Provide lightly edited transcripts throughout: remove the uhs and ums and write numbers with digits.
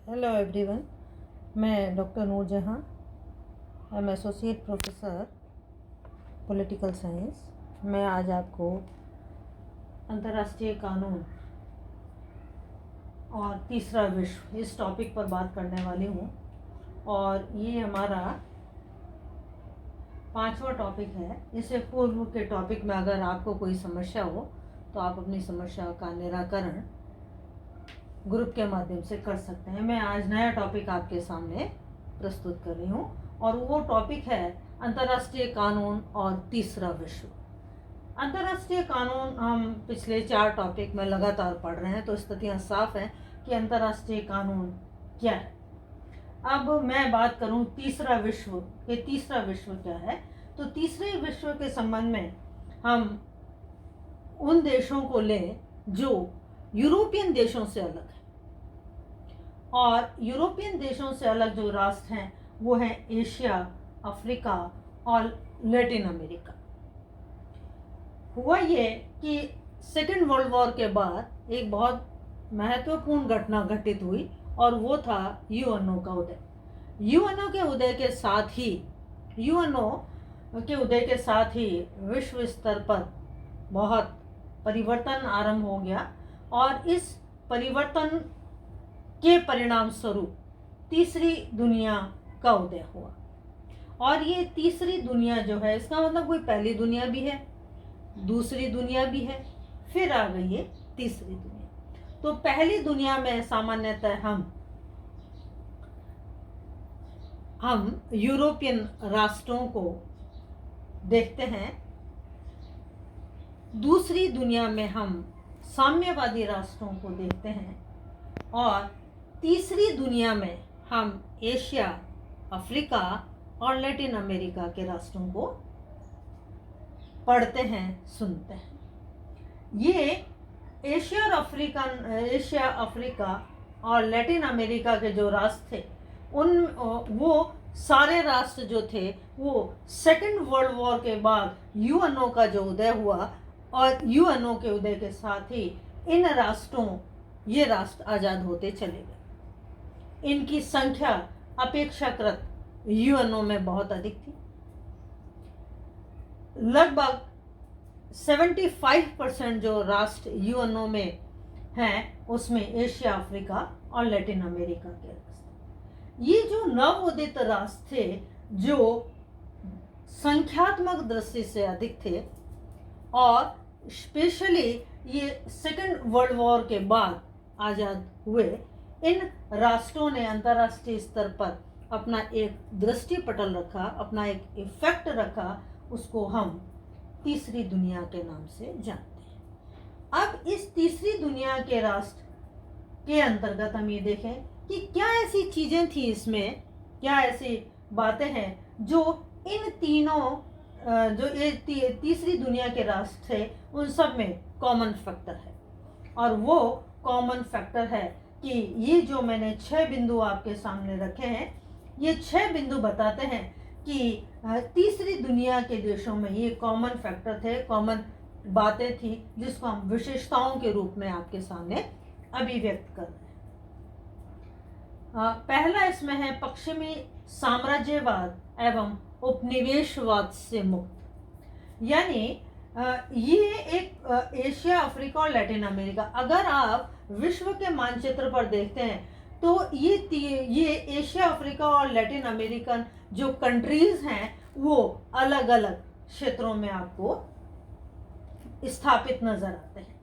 Hello everyone, मैं doctor Noorjahan, I am associate professor political science. मैं आज आपको अंतर्राष्ट्रीय कानून और तीसरा विश्व इस टॉपिक पर बात करने वाली हूँ। और ये हमारा 5वां टॉपिक है। इससे पूर्व के टॉपिक में अगर आपको कोई समस्या हो तो आप अपनी समस्या का निराकरण ग्रुप के माध्यम से कर सकते हैं। मैं आज नया टॉपिक आपके सामने प्रस्तुत कर रही हूँ और वो टॉपिक है अंतर्राष्ट्रीय कानून और तीसरा विश्व। अंतर्राष्ट्रीय कानून हम पिछले 4 टॉपिक में लगातार पढ़ रहे हैं, तो स्थितियाँ साफ हैं कि अंतर्राष्ट्रीय कानून क्या है। अब मैं बात करूँ तीसरा विश्व कि तीसरा विश्व क्या है। तो तीसरे विश्व के संबंध में हम उन देशों को लें जो यूरोपियन देशों से अलग है। और यूरोपियन देशों से अलग जो राष्ट्र हैं वो हैं एशिया, अफ्रीका और लैटिन अमेरिका। हुआ ये कि सेकेंड वर्ल्ड वॉर के बाद एक बहुत महत्वपूर्ण घटना घटित हुई और वो था यूएनओ का उदय। यूएनओ के उदय के साथ ही विश्व स्तर पर बहुत परिवर्तन आरंभ हो गया और इस परिवर्तन के परिणाम स्वरूप तीसरी दुनिया का उदय हुआ। और ये तीसरी दुनिया जो है, इसका मतलब कोई पहली दुनिया भी है, दूसरी दुनिया भी है, फिर आ गई है तीसरी दुनिया। तो पहली दुनिया में सामान्यतः हम यूरोपियन राष्ट्रों को देखते हैं। दूसरी दुनिया में हम साम्यवादी राष्ट्रों को देखते हैं और तीसरी दुनिया में हम एशिया, अफ्रीका और लैटिन अमेरिका के राष्ट्रों को पढ़ते हैं, सुनते हैं। ये एशिया, अफ्रीका और लैटिन अमेरिका के जो राष्ट्र थे वो सारे राष्ट्र जो थे वो सेकेंड वर्ल्ड वॉर के बाद यूएनओ का जो उदय हुआ और यूएनओ के उदय के साथ ही ये राष्ट्र आज़ाद होते चले गए। इनकी संख्या अपेक्षाकृत यूएनओ में बहुत अधिक थी। लगभग 75% जो राष्ट्र यूएनओ में हैं उसमें एशिया, अफ्रीका और लैटिन अमेरिका के राष्ट्र। ये जो नवोदित राष्ट्र थे जो संख्यात्मक दृष्टि से अधिक थे और स्पेशली ये सेकेंड वर्ल्ड वॉर के बाद आज़ाद हुए, इन राष्ट्रों ने अंतर्राष्ट्रीय स्तर पर अपना एक दृष्टिपटल रखा, अपना एक इफेक्ट रखा। उसको हम तीसरी दुनिया के नाम से जानते हैं। अब इस तीसरी दुनिया के राष्ट्र के अंतर्गत हम ये देखें कि क्या ऐसी चीज़ें थी, इसमें क्या ऐसी बातें हैं जो इन तीनों जो ये तीसरी दुनिया के राष्ट्र थे उन सब में कॉमन फैक्टर है। और वो कॉमन फैक्टर है कि ये जो मैंने 6 बिंदु आपके सामने रखे हैं, ये 6 बिंदु बताते हैं कि तीसरी दुनिया के देशों में ये कॉमन फैक्टर थे, कॉमन बातें थी जिसको हम विशेषताओं के रूप में आपके सामने अभिव्यक्त कर रहे हैं। पहला इसमें है पश्चिमी साम्राज्यवाद एवं उपनिवेशवाद से मुक्त। यानी ये एक एशिया, अफ्रीका और लैटिन अमेरिका, अगर आप विश्व के मानचित्र पर देखते हैं तो ये एशिया, अफ्रीका और लैटिन अमेरिकन जो कंट्रीज हैं वो अलग अलग क्षेत्रों में आपको स्थापित नजर आते हैं।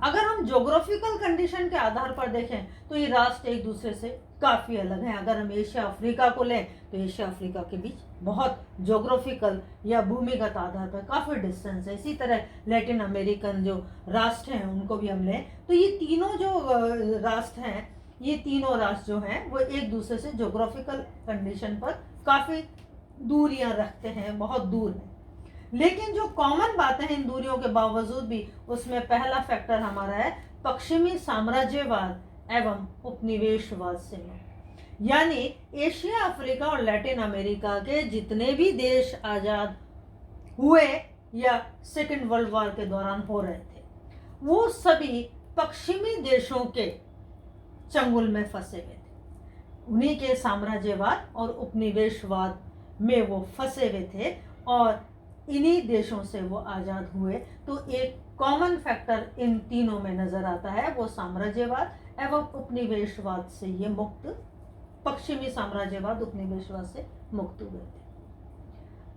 अगर हम ज्योग्राफिकल कंडीशन के आधार पर देखें तो ये राष्ट्र एक दूसरे से काफ़ी अलग हैं। अगर हम एशिया, अफ्रीका को लें तो एशिया, अफ्रीका के बीच बहुत ज्योग्राफिकल या भूमिगत आधार पर काफ़ी डिस्टेंस है। इसी तरह लैटिन अमेरिकन जो राष्ट्र हैं उनको भी हम लें तो ये तीनों जो राष्ट्र हैं, ये तीनों राष्ट्र जो हैं वो एक दूसरे से ज्योग्राफिकल कंडीशन पर काफ़ी दूरियां रखते हैं, बहुत दूर हैं। लेकिन जो कॉमन बातें हैं इन दूरियों के बावजूद भी, उसमें पहला फैक्टर हमारा है पश्चिमी साम्राज्यवाद एवं उपनिवेशवाद से मुक्त। यानी एशिया, अफ्रीका और लैटिन अमेरिका के जितने भी देश आज़ाद हुए या सेकेंड वर्ल्ड वॉर के दौरान हो रहे थे, वो सभी पश्चिमी देशों के चंगुल में फंसे हुए थे। उन्हीं के साम्राज्यवाद और उपनिवेशवाद में वो फंसे हुए थे और इन्हीं देशों से वो आज़ाद हुए। तो एक कॉमन फैक्टर इन तीनों में नजर आता है, वो साम्राज्यवाद एवं उपनिवेशवाद से ये मुक्त, पश्चिमी साम्राज्यवाद उपनिवेशवाद से मुक्त हुए थे।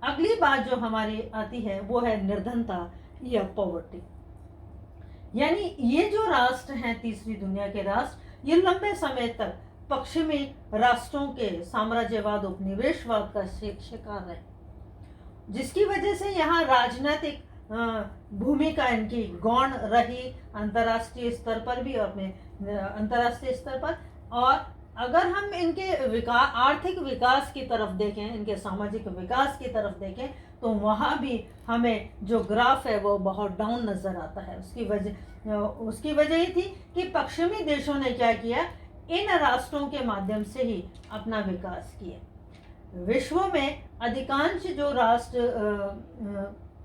अगली बात जो हमारी आती है वो है निर्धनता या पॉवर्टी। यानी ये जो राष्ट्र हैं, तीसरी दुनिया के राष्ट्र, ये लंबे समय तक पश्चिमी राष्ट्रों के साम्राज्यवाद उपनिवेशवाद का शिकार रहे, जिसकी वजह से यहाँ राजनीतिक भूमिका इनकी गौण रही अंतर्राष्ट्रीय स्तर पर भी और अपने अंतर्राष्ट्रीय स्तर पर। और अगर हम इनके आर्थिक विकास की तरफ देखें, इनके सामाजिक विकास की तरफ देखें, तो वहाँ भी हमें जो ग्राफ है वो बहुत डाउन नज़र आता है। उसकी वजह ये थी कि पश्चिमी देशों ने क्या किया, इन राष्ट्रों के माध्यम से ही अपना विकास किया। विश्व में अधिकांश जो राष्ट्र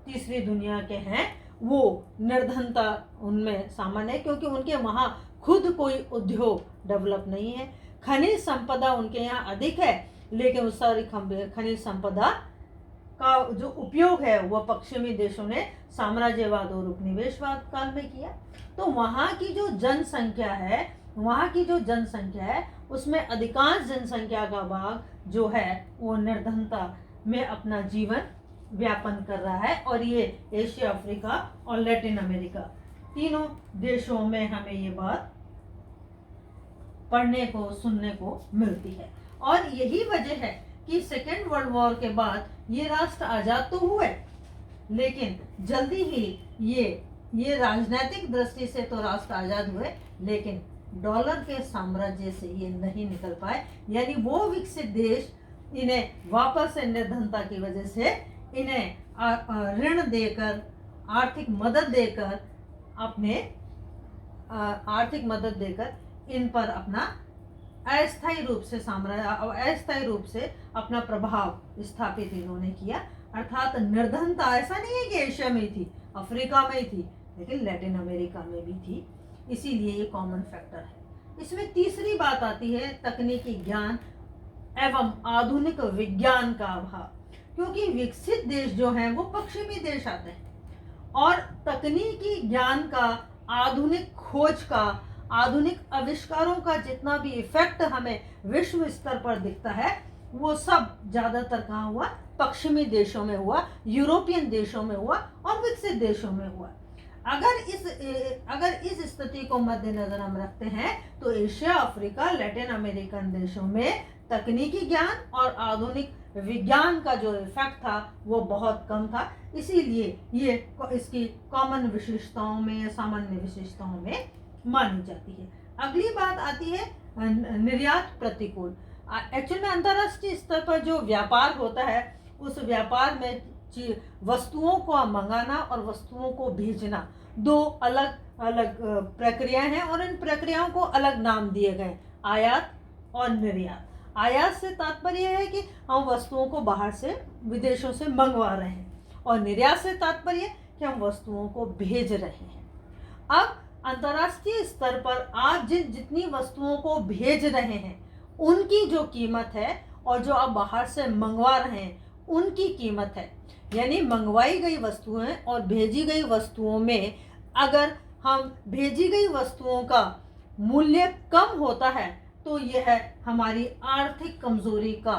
तीसरी दुनिया के हैं वो निर्धनता उनमें सामान्य है, क्योंकि उनके वहाँ खुद कोई उद्योग डेवलप नहीं है। खनिज संपदा उनके यहाँ अधिक है, लेकिन उस सारी खनिज संपदा का जो उपयोग है वह पश्चिमी देशों ने साम्राज्यवाद और उपनिवेशवाद काल में किया। तो वहाँ की जो जनसंख्या है उसमें अधिकांश जनसंख्या का भाग जो है वो निर्धनता में अपना जीवन व्यापन कर रहा है। और ये एशिया, अफ्रीका और लैटिन अमेरिका तीनों देशों में हमें ये बात पढ़ने को, सुनने को मिलती है। और यही वजह है कि सेकेंड वर्ल्ड वॉर के बाद ये राष्ट्र आज़ाद तो हुए, लेकिन जल्दी ही ये राजनीतिक दृष्टि से तो राष्ट्र आज़ाद हुए, लेकिन डॉलर के साम्राज्य से ये नहीं निकल पाए। यानी वो विकसित देश इन्हें वापस से निर्धनता की वजह से इन्हें ऋण देकर, आर्थिक मदद देकर इन पर अपना अस्थायी रूप से अपना प्रभाव स्थापित इन्होंने किया। अर्थात निर्धनता ऐसा नहीं है कि एशिया में थी, अफ्रीका में थी, लेकिन लैटिन अमेरिका में भी थी। इसीलिए ये कॉमन फैक्टर है। इसमें तीसरी बात आती है तकनीकी ज्ञान एवं आधुनिक विज्ञान का अभाव, क्योंकि विकसित देश जो हैं वो पश्चिमी देश आते हैं और तकनीकी ज्ञान का, आधुनिक खोज का, आधुनिक आविष्कारों का जितना भी इफेक्ट हमें विश्व स्तर पर दिखता है वो सब ज्यादातर कहाँ हुआ, पश्चिमी देशों में हुआ, यूरोपियन देशों में हुआ और विकसित देशों में हुआ। अगर इस स्थिति को मद्देनजर हम रखते हैं तो एशिया, अफ्रीका, लैटिन अमेरिकन देशों में तकनीकी ज्ञान और आधुनिक विज्ञान का जो इफेक्ट था वो बहुत कम था। इसीलिए ये इसकी कॉमन विशेषताओं में, सामान्य विशेषताओं में मानी जाती है। अगली बात आती है निर्यात प्रतिकूल। एक्चुअल में अंतर्राष्ट्रीय स्तर पर जो व्यापार होता है उस व्यापार में वस्तुओं को मंगाना और वस्तुओं को भेजना दो अलग अलग प्रक्रियाएं हैं और इन प्रक्रियाओं को अलग नाम दिए गए, आयात और निर्यात। आयात से तात्पर्य है कि हम वस्तुओं को बाहर से, विदेशों से मंगवा रहे हैं, और निर्यात से तात्पर्य कि हम वस्तुओं को भेज रहे हैं। अब अंतर्राष्ट्रीय स्तर पर आप जितनी वस्तुओं को भेज रहे हैं उनकी जो कीमत है और जो आप बाहर से मंगवा रहे हैं उनकी कीमत है, यानी मंगवाई गई वस्तुएं और भेजी गई वस्तुओं में अगर हम भेजी गई वस्तुओं का मूल्य कम होता है तो यह हमारी आर्थिक कमजोरी का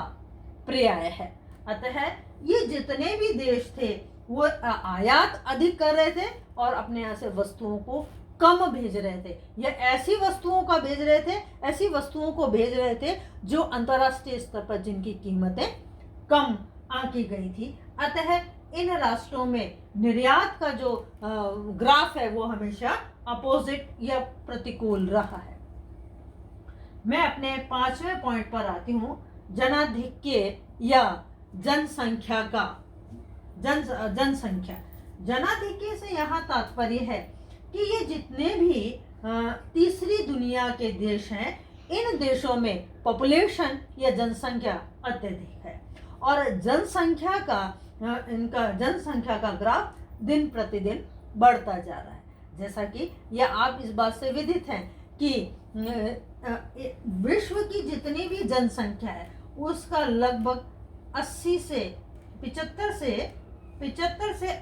पर्याय है। अतः ये जितने भी देश थे वो आयात अधिक कर रहे थे और अपने यहाँ से वस्तुओं को कम भेज रहे थे, या ऐसी वस्तुओं को भेज रहे थे जो अंतर्राष्ट्रीय स्तर पर जिनकी कीमतें कम आंकी गई थी। अतः इन राष्ट्रों में निर्यात का जो ग्राफ है वो हमेशा अपोजिट या प्रतिकूल रहा है। मैं अपने 5वें पॉइंट पर आती हूँ, जनाधिक्य या जनसंख्या। जनाधिक्य से यहाँ तात्पर्य है कि ये जितने भी तीसरी दुनिया के देश हैं इन देशों में पॉपुलेशन या जनसंख्या अत्यधिक है और जनसंख्या का ग्राफ दिन प्रतिदिन बढ़ता जा रहा है। जैसा कि यह आप इस बात से विदित हैं कि विश्व की जितनी भी जनसंख्या है उसका लगभग 80 से 75 से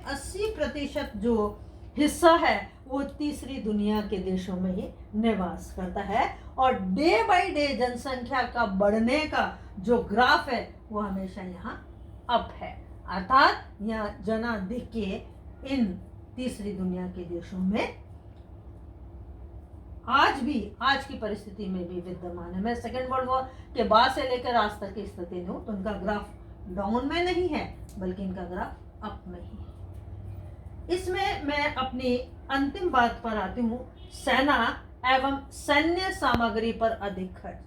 80% जो हिस्सा है वो तीसरी दुनिया के देशों में ही निवास करता है। और डे बाय डे जनसंख्या का बढ़ने का जो ग्राफ है वो हमेशा यहाँ अप है, अर्थात यहाँ जनाधिक्य इन तीसरी दुनिया के देशों में आज की परिस्थिति में भी विद्यमान है। मैं सेकेंड वर्ल्ड वॉर के बाद से लेकर आज तक की स्थिति लूं तो इनका ग्राफ डाउन में नहीं है बल्कि इनका ग्राफ अप में ही है। इसमें मैं अपनी अंतिम बात पर आती हूँ, सेना एवं सैन्य सामग्री पर अधिक खर्च।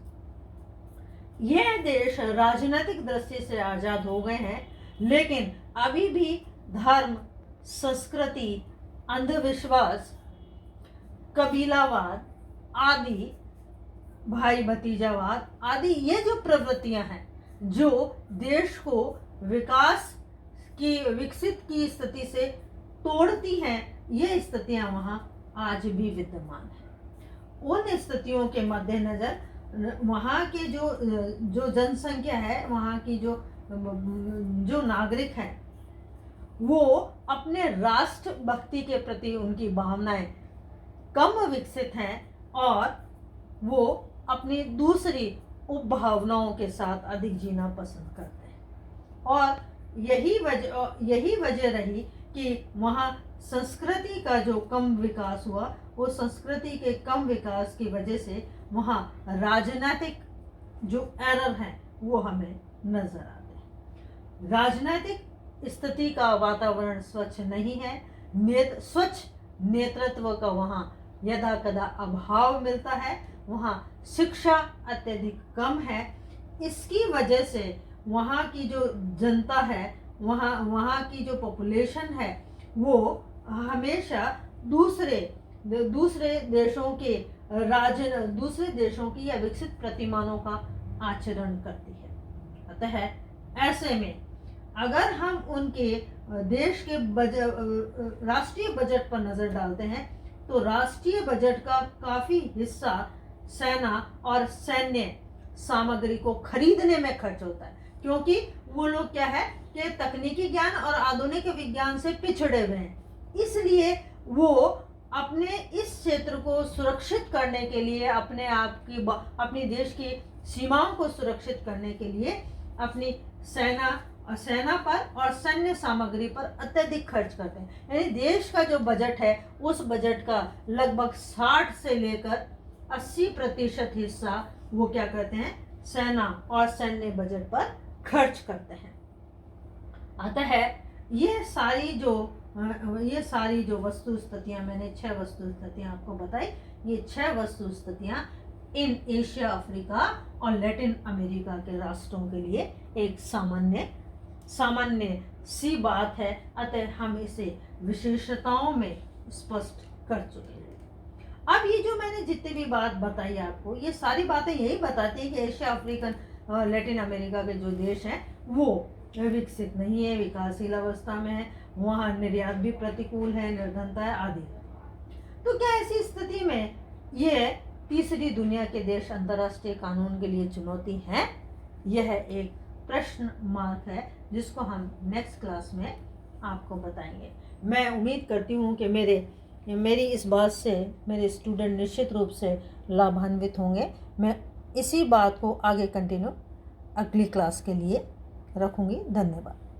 यह देश राजनीतिक दृष्टि से आजाद हो गए हैं लेकिन अभी भी धर्म, संस्कृति, अंधविश्वास, कबीलावाद आदि, भाई भतीजावाद आदि ये जो प्रवृत्तियां हैं जो देश को विकसित की स्थिति से तोड़ती हैं, ये स्थितियां वहां आज भी विद्यमान है। उन स्थितियों के मद्देनजर वहां के जो जनसंख्या है, वहां की जो नागरिक हैं वो अपने राष्ट्र भक्ति के प्रति उनकी भावनाएं कम विकसित हैं और वो अपनी दूसरी उपभावनाओं के साथ अधिक जीना पसंद करते हैं। और यही वजह रही कि वहाँ संस्कृति का जो कम विकास हुआ, वो संस्कृति के कम विकास की वजह से वहाँ राजनीतिक जो एरर हैं वो हमें नजर आते हैं। राजनीतिक स्थिति का वातावरण स्वच्छ नहीं है, स्वच्छ नेतृत्व का वहाँ यदा कदा अभाव मिलता है, वहाँ शिक्षा अत्यधिक कम है। इसकी वजह से वहाँ की जो जनता है, वहाँ की जो पॉपुलेशन है वो हमेशा दूसरे देशों की या विकसित प्रतिमानों का आचरण करती है। अतः ऐसे में अगर हम उनके देश के राष्ट्रीय बजट पर नजर डालते हैं तो राष्ट्रीय बजट का काफी हिस्सा सेना और सैन्य सामग्री को खरीदने में खर्च होता है, क्योंकि वो लोग क्या है कि तकनीकी ज्ञान और आधुनिक विज्ञान से पिछड़े हुए हैं। इसलिए वो अपने इस क्षेत्र को सुरक्षित करने के लिए, अपनी देश की सीमाओं को सुरक्षित करने के लिए अपनी सेना पर और सैन्य सामग्री पर अत्यधिक खर्च करते हैं। यानी देश का जो बजट है उस बजट का लगभग 60 से लेकर 80% हिस्सा वो क्या करते हैं, सेना और सैन्य बजट पर खर्च करते हैं। अतः ये सारी जो वस्तु स्थितियां, मैंने 6 वस्तु स्थितियां आपको बताई, ये 6 वस्तु स्थितियां इन एशिया, अफ्रीका और लैटिन अमेरिका के राष्ट्रों के लिए एक सामान्य सी बात है। अतः हम इसे विशेषताओं में स्पष्ट कर चुके हैं। अब ये जो मैंने जितनी भी बात बताई आपको, ये सारी बातें यही बताती है कि एशिया, अफ्रीकन, लैटिन अमेरिका के जो देश हैं वो विकसित नहीं है, विकासशील अवस्था में है, वहाँ निर्यात भी प्रतिकूल है, निर्धनता है आदि। तो क्या ऐसी स्थिति में ये तीसरी दुनिया के देश अंतर्राष्ट्रीय कानून के लिए चुनौती है? यह एक प्रश्न मार्क है जिसको हम नेक्स्ट क्लास में आपको बताएंगे। मैं उम्मीद करती हूँ कि मेरी इस बात से मेरे स्टूडेंट निश्चित रूप से लाभान्वित होंगे। मैं इसी बात को आगे कंटिन्यू अगली क्लास के लिए रखूँगी। धन्यवाद।